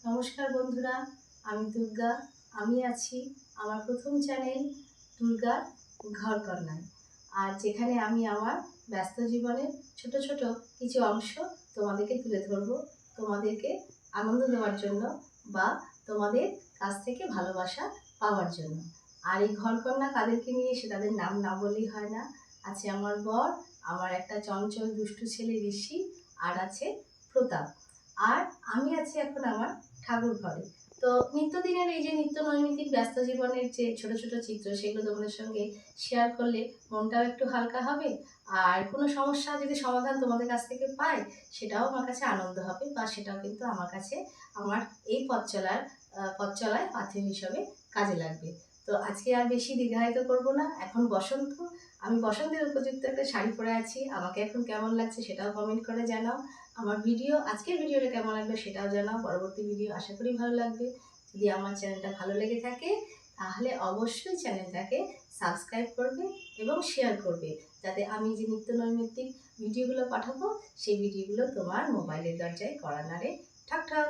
নমস্কার বন্ধুরা, আমি দুর্গা। আমি আছি আমার প্রথম চ্যানেল দুর্গার ঘরকন্নায়। আর যেখানে আমি আমার ব্যস্ত জীবনের ছোট ছোট কিছু অংশ তোমাদেরকে তুলে ধরবো, তোমাদেরকে আনন্দ দেওয়ার জন্য বা তোমাদের কাছ থেকে ভালোবাসা পাওয়ার জন্য। আর এই ঘরকন্না কাদেরকে নিয়ে সে তাদের নাম না বললেই হয় না। আছে আমার বর, আমার একটা চঞ্চল দুষ্টু ছেলে ঋষি, আর আছে প্রতাপ। আর আমি আছি এখন আমার ঠাকুর ঘরে। তো নিত্যদিনের এই যে নিত্য নৈমিত্তিক ব্যস্ত জীবনের যে ছোট ছোট চিত্র, সেগুলো তোমাদের সঙ্গে শেয়ার করলে মনটাও একটু হালকা হবে। আর কোনো সমস্যা যদি সমাধান তোমাদের কাছ থেকে পাই, সেটাও আমার কাছে আনন্দ হবে, বা সেটাও কিন্তু আমার কাছে আমার এই পথ চলায় পাথেয় হিসাবে কাজে লাগবে। তো আজকে আর বেশি দীর্ঘায়িত করব না। এখন বসন্ত, আমি বসন্তের উপযুক্ত একটা শাড়ি পরে আছি। আমাকে এখন কেমন লাগছে সেটাও কমেন্ট করে জানাও। আমার আজকের ভিডিওটা কেমন লাগবে সেটাও জানাও। পরবর্তী ভিডিও আশা করি ভালো লাগবে। যদি আমার চ্যানেলটা ভালো লেগে থাকে তাহলে অবশ্যই চ্যানেলটাকে সাবস্ক্রাইব করবে এবং শেয়ার করবে, যাতে আমি যে নিত্য নৈমিত্তিক ভিডিওগুলো পাঠাবো সেই ভিডিওগুলো তোমার মোবাইলের দরজায় কড়া নাড়ে ঠক ঠক।